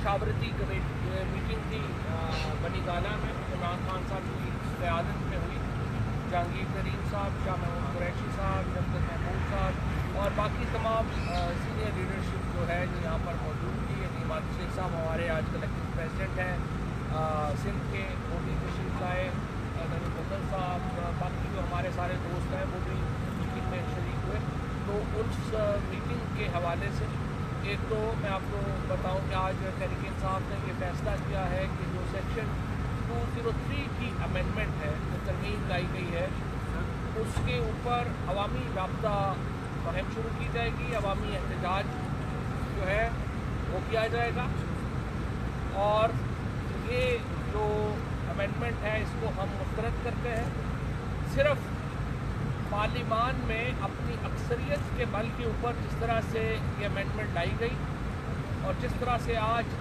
मशावरती meeting थी बनी गाला में। इमरान खान साहब की क़यादत में हुई। जहांगीर तरीन साहब, शाह महमूद कुरैशी साहब, शफकत महमूद साहब और बाकी तमाम सीनियर लीडरशिप जो है यहाँ पर मौजूद थी। नईम आतिफ शेख साहब हमारे आज कलेक्टिव प्रेसिडेंट हैं सिंध के, वो भी तशरीफ लाए। नईम मुगल साहब, बाकी जो हमारे सारे दोस्त हैं वो भी मीटिंग में शरीक हुए। तो उस मीटिंग के हवाले से एक तो मैं आपको बताऊं कि आज तहरीक साहब ने ये फैसला किया है कि जो सेक्शन 203 की अमेंडमेंट है, जो तरमीम लाई गई है, उसके ऊपर अवामी राब्ता मुहिम शुरू की जाएगी। अवामी एहतजाज जो है वो किया जाएगा और ये जो अमेंडमेंट है इसको हम मुस्तरद करते हैं। सिर्फ पार्लिमान में अपनी अक्सरियत के बल के ऊपर जिस तरह से ये अमेंडमेंट लाई गई और जिस तरह से आज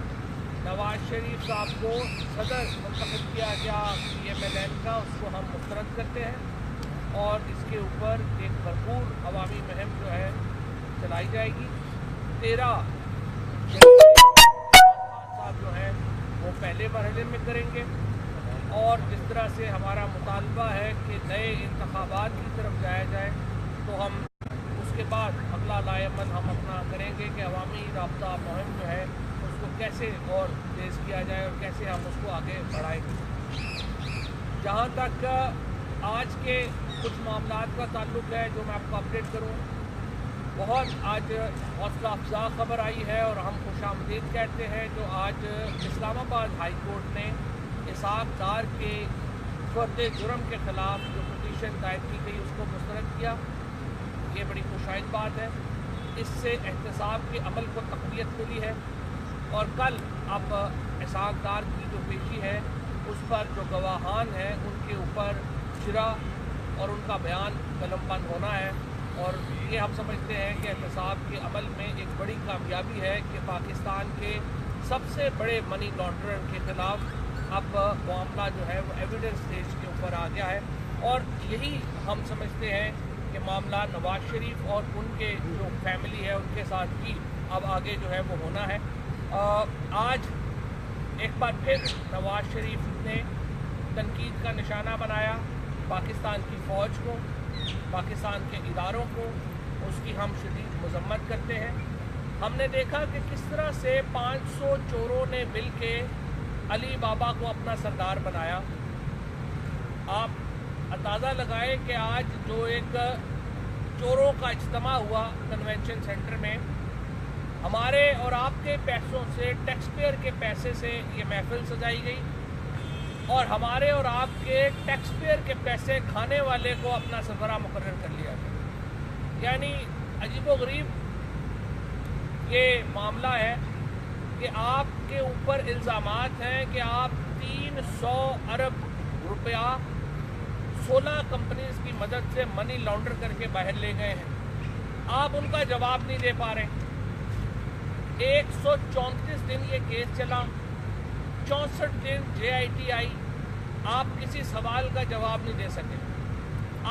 नवाज शरीफ साहब को सदर मुंतखब किया गया PMLN का, उसको हम मुस्तरद करते हैं और इसके ऊपर एक भरपूर अवामी मुहिम जो है चलाई जाएगी। 13 साहब जो हैं वो पहले मरहले में करेंगे और जिस तरह से हमारा मुतालबा है कि नए इंतखाबात की तरफ जाया जाए, तो हम उसके बाद अगला लाएमल हम अपना करेंगे कि अवामी राब्ता मुहिम जो है उसको कैसे और तेज़ किया जाए और कैसे हम उसको आगे बढ़ाएंगे। जहाँ तक आज के कुछ मामलात का ताल्लुक़ है जो मैं आपको अपडेट करूँ, बहुत आज हौसला अफजा खबर आई है और हम खुशामदीद कहते हैं जो आज इस्लामाबाद हाई कोर्ट ने इसहाक डार के फ़र्द जुर्म के ख़िलाफ़ जो पिटीशन दायर की गई उसको मुस्तरद किया। ये बड़ी खुशाइद बात है। इससे एहतसाब के अमल को तक़वियत मिली है और कल अब इसहाक डार की जो पेशी है उस पर जो गवाहान हैं उनके ऊपर शिरा और उनका बयान कलमबंद होना है और ये हम समझते हैं कि एहतसाब के अमल में एक बड़ी कामयाबी है कि पाकिस्तान के सबसे बड़े मनी लॉन्ड्रर के ख़िलाफ़ अब मामला जो है वो एविडेंस स्टेज के ऊपर आ गया है और यही हम समझते हैं कि मामला नवाज शरीफ और उनके जो फैमिली है उनके साथ भी अब आगे जो है वो होना है। आज एक बार फिर नवाज शरीफ ने तनकीद का निशाना बनाया पाकिस्तान की फ़ौज को, पाकिस्तान के इदारों को, उसकी हम शदीद मज़म्मत करते हैं। हमने देखा कि किस तरह से 500 चोरों ने मिल के अली बाबा को अपना सरदार बनाया। आप अंदाज़ा लगाएं कि आज जो एक चोरों का इज्तिमा हुआ कन्वेंशन सेंटर में, हमारे और आपके पैसों से, टैक्स पेयर के पैसे से ये महफिल सजाई गई और हमारे और आपके टैक्स पेयर के पैसे खाने वाले को अपना सरबराह मुकर्रर कर लिया गया। यानी अजीबोगरीब ये मामला है कि आपके ऊपर इल्ज़ामात हैं कि आप 300 अरब रुपया 16 कंपनीज की मदद से मनी लॉन्डर करके बाहर ले गए हैं। आप उनका जवाब नहीं दे पा रहे। 134 दिन ये केस चला, 64 दिन JIT आई, आप किसी सवाल का जवाब नहीं दे सके।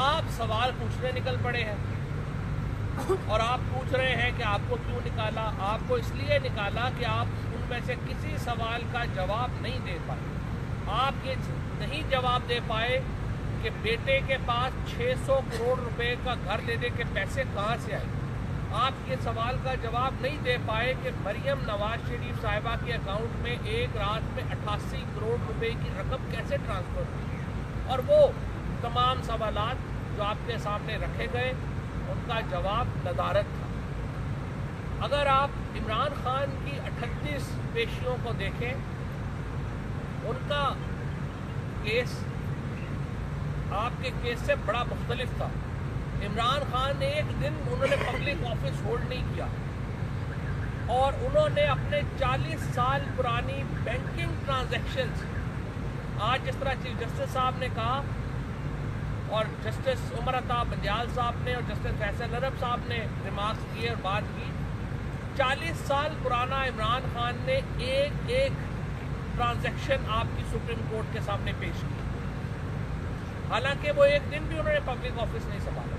आप सवाल पूछने निकल पड़े हैं और आप पूछ रहे हैं कि आपको क्यों निकाला। आपको इसलिए निकाला कि आप उनमें से किसी सवाल का जवाब नहीं दे पाए। आप ये नहीं जवाब दे पाए कि बेटे के पास 600 करोड़ रुपए का घर लेने के पैसे कहाँ से आए। आप ये सवाल का जवाब नहीं दे पाए कि मरियम नवाज शरीफ साहिबा के अकाउंट में एक रात में 88 करोड़ रुपए की रकम कैसे ट्रांसफ़र हुई। और वो तमाम सवालात जो आपके सामने रखे गए उनका जवाब नदारत था। अगर आप इमरान खान की 38 पेशियों को देखें, उनका केस आपके केस से बड़ा मुख्तलिफ था। इमरान खान ने एक दिन उन्होंने पब्लिक ऑफिस होल्ड नहीं किया और उन्होंने अपने 40 साल पुरानी बैंकिंग ट्रांजैक्शंस, आज जिस तरह चीफ जस्टिस साहब ने कहा और जस्टिस उमर अता बंदियाल साहब ने और जस्टिस फैसल अरब साहब ने रिमार्क्स किए और बात की, 40 साल पुराना इमरान खान ने एक एक ट्रांजैक्शन आपकी सुप्रीम कोर्ट के सामने पेश की। हालांकि वो एक दिन भी उन्होंने पब्लिक ऑफिस नहीं संभाला।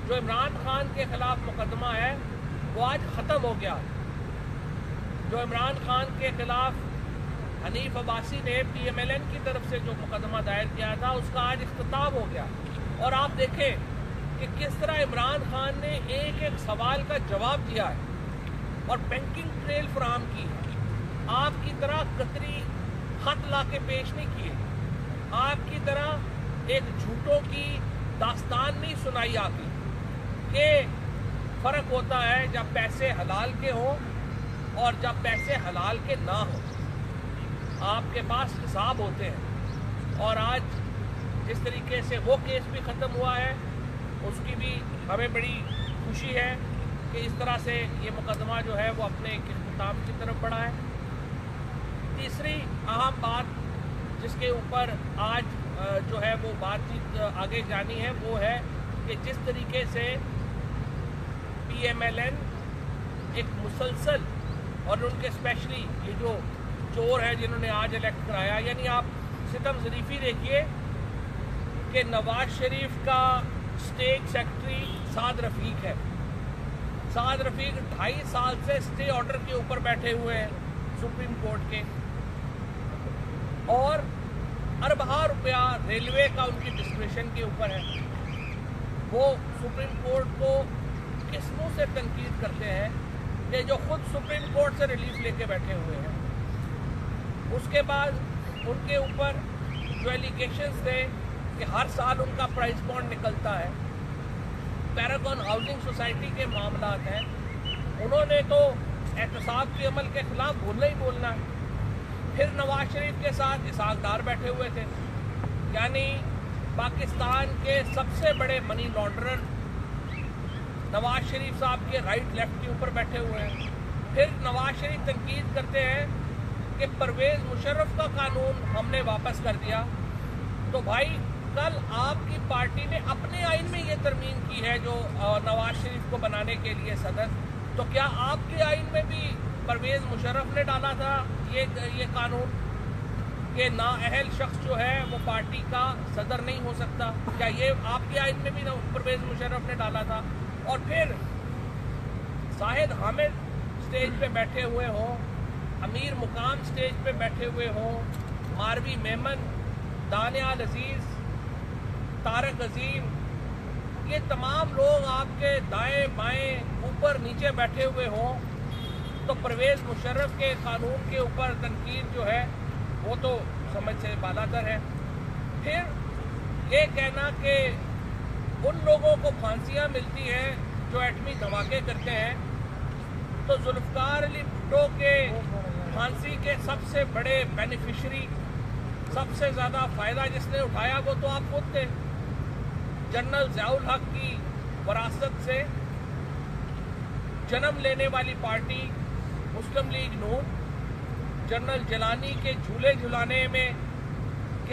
जो इमरान खान के खिलाफ मुकदमा है वो आज ख़त्म हो गया। جو عمران خان کے خلاف حنیف عباسی نے PMLN کی طرف سے جو مقدمہ دائر کیا تھا اس کا آج اختتام ہو گیا. اور آپ دیکھیں کہ کس طرح عمران خان نے ایک ایک سوال کا جواب دیا ہے اور بینکنگ ٹریل فراہم کی ہے. آپ کی طرح قطری خط لا کے پیش نہیں کیے, آپ کی طرح ایک جھوٹوں کی داستان نہیں سنائی آ کی کہ فرق ہوتا ہے جب پیسے حلال کے ہوں اور جب پیسے حلال کے نہ ہوں. آپ کے پاس حساب ہوتے ہیں اور آج جس طریقے سے وہ کیس بھی ختم ہوا ہے اس کی بھی ہمیں بڑی خوشی ہے کہ اس طرح سے یہ مقدمہ جو ہے وہ اپنے اختتام کی طرف بڑھا ہے. تیسری اہم بات جس کے اوپر آج جو ہے وہ بات چیت آگے جانی ہے وہ ہے کہ جس طریقے سے PMLN ایک مسلسل اور ان کے اسپیشلی یہ جو چور ہیں جنہوں نے آج الیکٹ کرایا, یعنی آپ ستم ظریفی دیکھیے کہ نواز شریف کا اسٹیٹ سیکرٹری سعد رفیق ہے. سعد رفیق 2.5 سال سے اسٹے آرڈر کے اوپر بیٹھے ہوئے ہیں سپریم کورٹ کے, اور اربہ روپیہ ریلوے کا ان کی ڈسکریشن کے اوپر ہے. وہ سپریم کورٹ کو کس منہ سے تنقید کرتے ہیں کہ جو خود سپریم کورٹ سے ریلیف لے کے بیٹھے ہوئے ہیں. اس کے بعد ان کے اوپر جو ایلیگیشنز تھے کہ ہر سال ان کا پرائز بانڈ نکلتا ہے, پیراگون ہاؤسنگ سوسائٹی کے معاملات ہیں, انہوں نے تو احتساب کے عمل کے خلاف بولنا ہی بولنا ہے. پھر نواز شریف کے ساتھ اسحاق ڈار بیٹھے ہوئے تھے, یعنی پاکستان کے سب سے بڑے منی لانڈرر نواز شریف صاحب کے رائٹ لیفٹ کے اوپر بیٹھے ہوئے ہیں. پھر نواز شریف تنقید کرتے ہیں کہ پرویز مشرف کا قانون ہم نے واپس کر دیا. تو بھائی کل آپ کی پارٹی نے اپنے آئین میں یہ ترمیم کی ہے جو نواز شریف کو بنانے کے لیے صدر, تو کیا آپ کے آئین میں بھی پرویز مشرف نے ڈالا تھا یہ قانون کہ نااہل شخص جو ہے وہ پارٹی کا صدر نہیں ہو سکتا؟ کیا یہ آپ کے آئین میں بھی پرویز مشرف نے ڈالا تھا؟ اور پھر زاہد حامد اسٹیج پہ بیٹھے ہوئے ہوں, امیر مقام اسٹیج پہ بیٹھے ہوئے ہوں, ماروی میمن, دانیال عزیز, طارق عظیم, یہ تمام لوگ آپ کے دائیں بائیں اوپر نیچے بیٹھے ہوئے ہوں, تو پرویز مشرف کے قانون کے اوپر تنقید جو ہے وہ تو سمجھ سے بالاتر ہے. پھر یہ کہنا کہ ان لوگوں کو پھانسیاں ملتی ہیں جو ایٹمی دھماکے کرتے ہیں, تو ذوالفقار علی بھٹو کے پھانسی کے سب سے بڑے بینیفیشری, سب سے زیادہ فائدہ جس نے اٹھایا وہ تو آپ خود تھے. جنرل ضیاء الحق کی وراثت سے جنم لینے والی پارٹی مسلم لیگ نون, جنرل جیلانی کے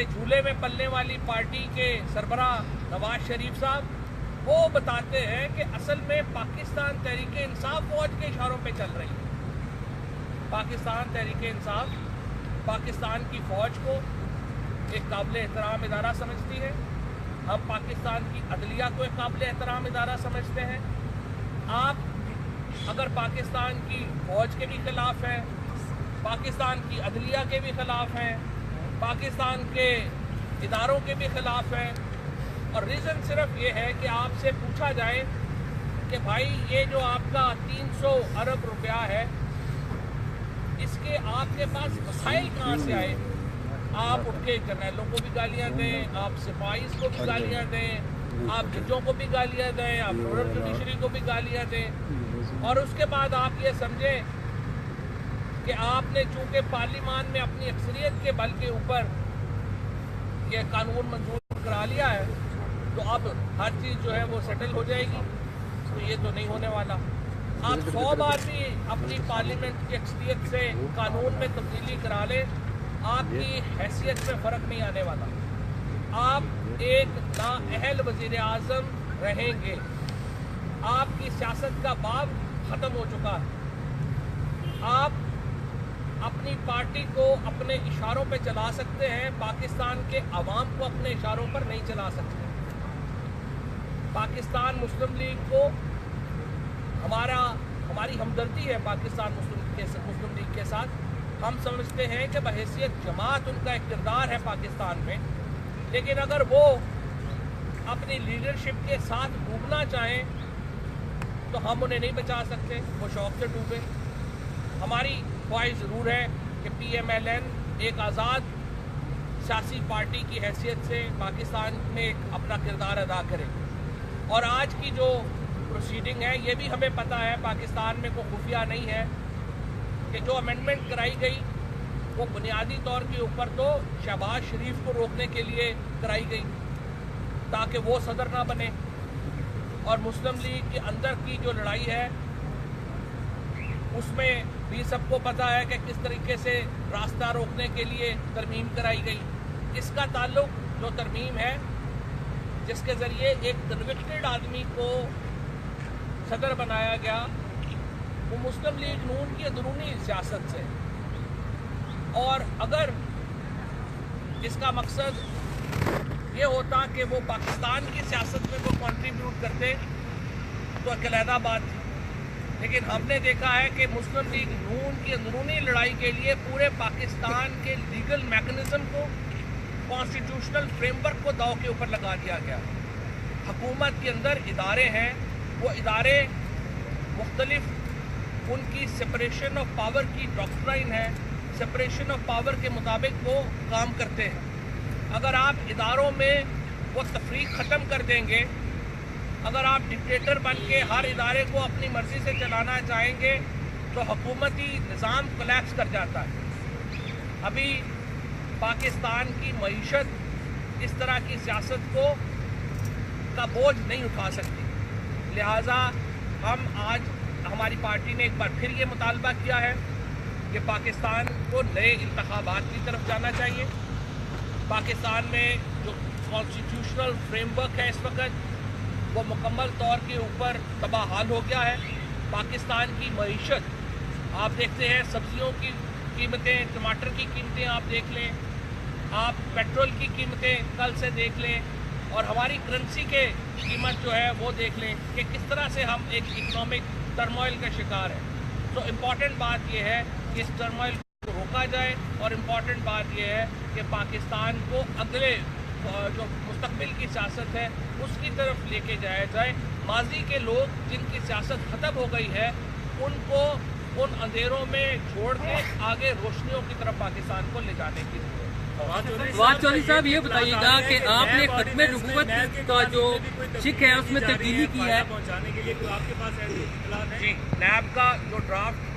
جھولے میں پلنے والی پارٹی کے سربراہ نواز شریف صاحب, وہ بتاتے ہیں کہ اصل میں پاکستان تحریک انصاف فوج کے اشاروں پہ چل رہی ہے. پاکستان تحریک انصاف پاکستان کی فوج کو ایک قابل احترام ادارہ سمجھتی ہے, ہم پاکستان کی عدلیہ کو ایک قابل احترام ادارہ سمجھتے ہیں. آپ اگر پاکستان کی فوج کے بھی خلاف ہیں, پاکستان کی عدلیہ کے بھی خلاف ہیں, پاکستان کے اداروں کے بھی خلاف ہیں, اور ریزن صرف یہ ہے کہ آپ سے پوچھا جائے کہ بھائی یہ جو آپ کا 300 ارب روپیہ ہے اس کے آپ کے پاس وسائل کہاں سے آئے؟ آپ اٹھ کے جرنیلوں کو بھی گالیاں دیں, آپ سپاہیز کو بھی گالیاں دیں, آپ ججوں کو بھی گالیاں دیں, آپ رورل جوڈیشری کو بھی گالیاں دیں, اور اس کے بعد آپ یہ سمجھیں کہ آپ نے چونکہ پارلیمان میں اپنی اکثریت کے بل کے اوپر یہ قانون منظور کرا لیا ہے تو اب ہر چیز جو ہے وہ سیٹل ہو جائے گی. تو یہ تو نہیں ہونے والا. آپ 100 بار بھی اپنی پارلیمنٹ کی اکثریت سے قانون میں تبدیلی کرا لیں, آپ کی حیثیت میں فرق نہیں آنے والا. آپ ایک نااہل وزیر اعظم رہیں گے. آپ کی سیاست کا باب ختم ہو چکا ہے. آپ اپنی پارٹی کو اپنے اشاروں پہ چلا سکتے ہیں, پاکستان کے عوام کو اپنے اشاروں پر نہیں چلا سکتے. پاکستان مسلم لیگ کو हमारी हमदर्दी है पाकिस्तान मुस्लिम लीग के साथ। हम समझते हैं कि बहैसियत जमात उनका एक किरदार है पाकिस्तान में, लेकिन अगर वो अपनी लीडरशिप के साथ डूबना चाहें तो हम उन्हें नहीं बचा सकते, वो शौक़ से डूबे। हमारी ख्वाहिश ज़रूर है कि PMLN एक आज़ाद सियासी पार्टी की हैसियत से पाकिस्तान में एक अपना किरदार अदा करे। और आज की जो प्रोसीडिंग है, ये भी हमें पता है पाकिस्तान में कोई खुफिया नहीं है कि जो अमेंडमेंट कराई गई वो बुनियादी तौर के ऊपर तो शहबाज शरीफ को रोकने के लिए कराई गई ताकि वो सदर ना बने, और मुस्लिम लीग के अंदर की जो लड़ाई है उसमें भी सबको पता है कि किस तरीके से रास्ता रोकने के लिए तरमीम कराई गई। इसका ताल्लुक जो तरमीम है जिसके ज़रिए एक कन्विक्टेड आदमी को सदर बनाया गया, वो मुस्लिम लीग नून की अंदरूनी सियासत से। और अगर इसका मकसद ये होता कि वो पाकिस्तान की सियासत में वो कंट्रीब्यूट करते तो अलहदा बात थी, लेकिन हमने देखा है कि मुस्लिम लीग नून की अंदरूनी लड़ाई के लिए पूरे पाकिस्तान के लीगल मैकेनिज़्म को, कॉन्स्टिट्यूशनल फ्रेमवर्क को दाव के ऊपर लगा दिया गया। हुकूमत के अंदर इदारे हैं, वो इदारे मुख्तलिफ उनकी सेपरेशन ऑफ पावर की डॉक्ट्राइन है, सेपरेशन ऑफ पावर के मुताबिक वो काम करते हैं। अगर आप इदारों में वो तफरीक ख़त्म कर देंगे, अगर आप डिक्टेटर बन के हर इदारे को अपनी मर्ज़ी से चलाना चाहेंगे तो हुकूमती निज़ाम कोलैप्स कर जाता है। अभी पाकिस्तान की मईशत इस तरह की सियासत को का बोझ नहीं उठा सकती, लिहाजा हम आज हमारी पार्टी ने एक बार फिर ये मुतालबा किया है कि पाकिस्तान को नए इंतखाबात की तरफ जाना चाहिए। पाकिस्तान में जो कॉन्स्टिट्यूशनल फ्रेमवर्क है इस वक्त वो मुकम्मल तौर के ऊपर तबाहाल हो गया है। पाकिस्तान की मईशत आप देखते हैं, सब्जियों की कीमतें, टमाटर की कीमतें आप देख लें, आप पेट्रोल की कीमतें कल से देख लें, और हमारी करेंसी के कीमत जो है वो देख लें कि किस तरह से हम एक इकोनॉमिक टर्मोइल का शिकार है। तो इम्पॉर्टेंट बात यह है कि इस टर्मोइल को रोका जाए, और इम्पॉर्टेंट बात यह है कि पाकिस्तान को अगले जो मुस्तकबिल की सियासत है उसकी तरफ लेके जाया जाए। माजी के लोग जिनकी सियासत ख़त्म हो गई है उनको उन अंधेरों में छोड़ के आगे रोशनियों की तरफ पाकिस्तान को ले जाने की जरूरत है। फवाद चौधरी साहब, ये बताइएगा कि आपने खत्म नबूवत का जो शिक है उसमें तब्दीली की है पहुंचाने के लिए, तो आपके पास है जी, नैब का जो ड्राफ्ट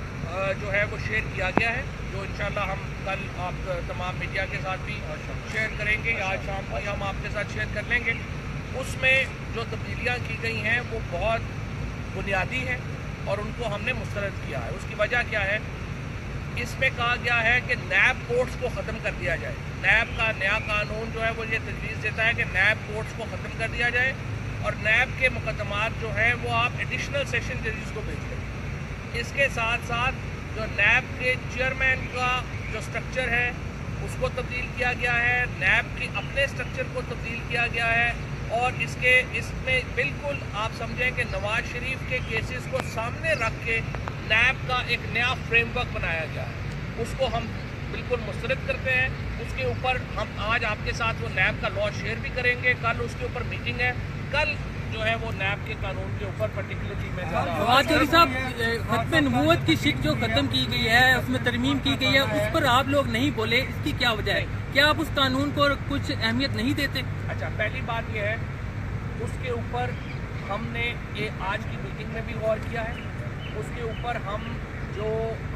जो है वो शेयर किया गया है, जो इंशाल्लाह हम कल आप तमाम मीडिया के साथ भी शेयर करेंगे, या आज शाम को हम आपके साथ शेयर कर लेंगे। उसमें जो तब्दीलियाँ की गई हैं वो बहुत बुनियादी हैं और उनको हमने मुस्तरद किया है। उसकी वजह क्या है, इसमें कहा गया है कि नैब कोर्ट्स को ख़त्म कर दिया जाए। नैब का नया कानून जो है वो ये तजवीज़ देता है कि नैब कोर्ट्स को ख़त्म कर दिया जाए और नैब के मुकदमात जो हैं वो आप एडिशनल सेशन जजेस को भेज दें। इसके साथ साथ जो नैब के चेयरमैन का जो स्ट्रक्चर है उसको तब्दील किया गया है, नैब के अपने स्ट्रक्चर को तब्दील किया गया है, और इसमें बिल्कुल आप समझें कि नवाज शरीफ के केसेस को सामने रख के नैब का एक नया फ्रेमवर्क बनाया गया है। उसको हम बिल्कुल मुस्तरद करते हैं। उसके ऊपर हम आज आपके साथ वो नैब का लॉ शेयर भी करेंगे। कल उसके ऊपर मीटिंग है, कल जो है वो नैब के कानून के ऊपर पर्टिकुलरली मैं जा रहा हूँ। फवाद चौधरी साहब, खत्म नबूवत की शिक जो ख़त्म की गई है, उसमें तरमीम की गई है, उस पर आप लोग नहीं बोले, इसकी क्या वजह है? क्या आप उस कानून को कुछ अहमियत नहीं देते? अच्छा, पहली बात यह है, उसके ऊपर हमने आज की मीटिंग में भी गौर किया है। उसके ऊपर हम जो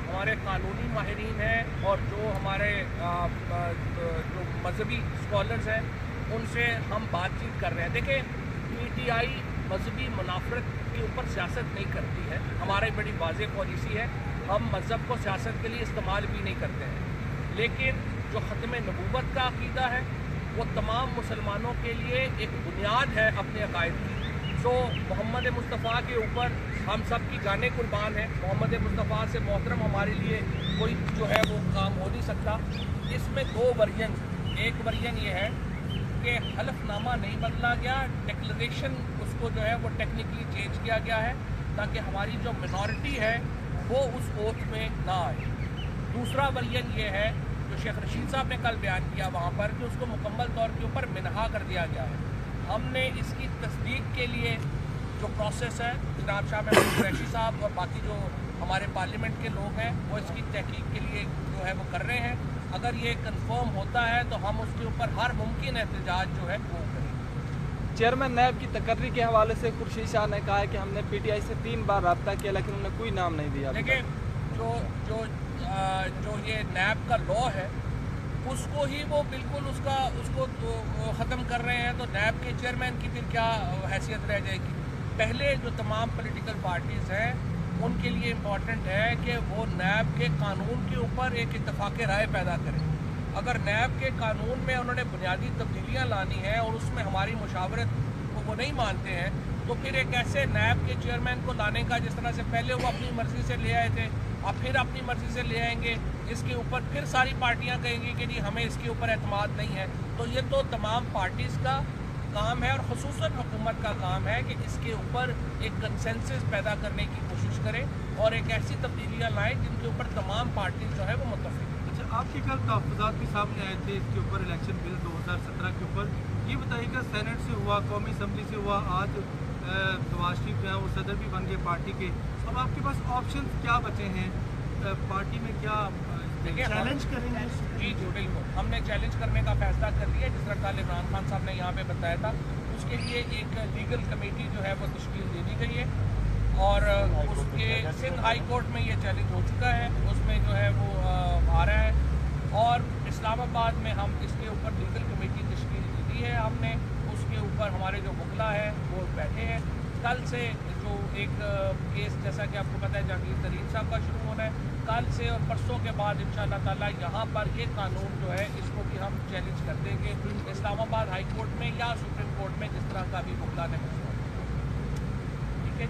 हमारे कानूनी माहिरीन हैं और जो हमारे जो मजहबी स्कॉलर्स हैं उनसे हम बातचीत कर रहे हैं। देखें, PTI मजहबी मुनाफरत के ऊपर सियासत नहीं करती है, हमारी बड़ी वाज़ेह पॉलिसी है। हम मज़हब को सियासत के लिए इस्तेमाल भी नहीं करते हैं, लेकिन जो ख़त्म नबूवत का अक़ीदा है वो तमाम मुसलमानों के लिए एक बुनियाद है अपने अक़ायद की। तो मोहम्मद मुस्तफ़ा के ऊपर हम सब की जानें कुर्बान है। मोहम्मद मुस्तफ़ा से मोहतरम हमारे लिए कोई जो है वो काम हो नहीं सकता। इसमें दो वर्जन, एक वर्जन ये है कि हलफनामा नहीं बदला गया, डिक्लेरेशन उसको जो है वो टेक्निकली चेंज किया गया है। ताकि हमारी जो मिनॉरिटी है वो उस ओथ में ना आए। दूसरा वर्जन ये है जो शेख रशीद साहब ने कल बयान किया वहाँ पर कि उसको मुकम्मल तौर के ऊपर मिनहा कर दिया गया है। हमने इसकी तस्दीक के लिए जो प्रोसेस है जनाब शाह महमूद कुरैशी साहब और बाकी जो हमारे पार्लियामेंट के लोग हैं वो इसकी तहकीक के लिए जो है वो कर रहे हैं। अगर ये कंफर्म होता है तो हम उसके ऊपर हर मुमकिन एहतजाज जो है वो करेंगे। चेयरमैन नैब की तकर्री के हवाले से खुर्शीद शाह ने कहा है कि हमने PTI से 3 बार रब्ता किया लेकिन उन्होंने कोई नाम नहीं दिया। देखिए जो ये नैब का लॉ है उसको ही वो बिल्कुल उसको तो ख़त्म कर रहे हैं, तो नैब के चेयरमैन की फिर क्या हैसियत रह जाएगी। पहले जो तमाम पॉलिटिकल पार्टीज़ हैं उनके लिए इम्पॉर्टेंट है कि वो नैब के कानून के ऊपर एक इत्तफाक राय पैदा करें। अगर नैब के कानून में उन्होंने बुनियादी तब्दीलियाँ लानी है और उसमें हमारी मुशावरत को वो नहीं मानते हैं तो फिर एक ऐसे नैब के चेयरमैन को लाने का जिस तरह से पहले वो अपनी मर्ज़ी से ले आए थे अब फिर अपनी मर्ज़ी से ले आएंगे, इसके ऊपर फिर सारी पार्टियां कहेंगी कि जी हमें इसके ऊपर एतमाद नहीं है। तो ये तो तमाम पार्टीज़ का काम है और ख़ुसूसन हुकूमत का काम है कि इसके ऊपर एक कंसेंसस पैदा करने की कोशिश करें और एक ऐसी तब्दीलियाँ लाएँ जिनके ऊपर तमाम पार्टीज़ जो है वो मुत्तफ़िक़ हैं। अच्छा, आपके कल तहफ़्फ़ुज़ात भी सामने आए थे इसके ऊपर, इलेक्शन बिल 2017 के ऊपर। ये बताइएगा, सेनेट से हुआ, कौमी असम्बली से हुआ, आज नवाज शरीफ जो है वो सदर भी बन गए पार्टी के। अब आपके पास ऑप्शन क्या बचे हैं? पार्टी में क्या चैलेंज करेंगे? जी बिल्कुल, हमने चैलेंज करने का फैसला कर लिया। जिस तरह कल इमरान खान साहब ने यहाँ पे बताया था, उसके लिए एक लीगल कमेटी जो है वो तश्कील दे दी गई है और उसके सिंध हाई कोर्ट में ये चैलेंज हो चुका है, उसमें जो है वो आ रहा है और इस्लामाबाद में हम इसके ऊपर लीगल कमेटी तश्कील दी है हमने। उसके ऊपर हमारे जो वकला है वो बैठे हैं। कल से जो एक केस जैसा कि आपको पता है जहांगीर तरीन साहब का शुरू होना है, कल से और परसों के बाद इंशाअल्लाह ताला यहाँ पर ये कानून जो है इसको भी हम चैलेंज कर देंगे इस्लामाबाद हाई कोर्ट में या सुप्रीम कोर्ट में, जिस तरह का भी वकला ने मसला। ठीक है।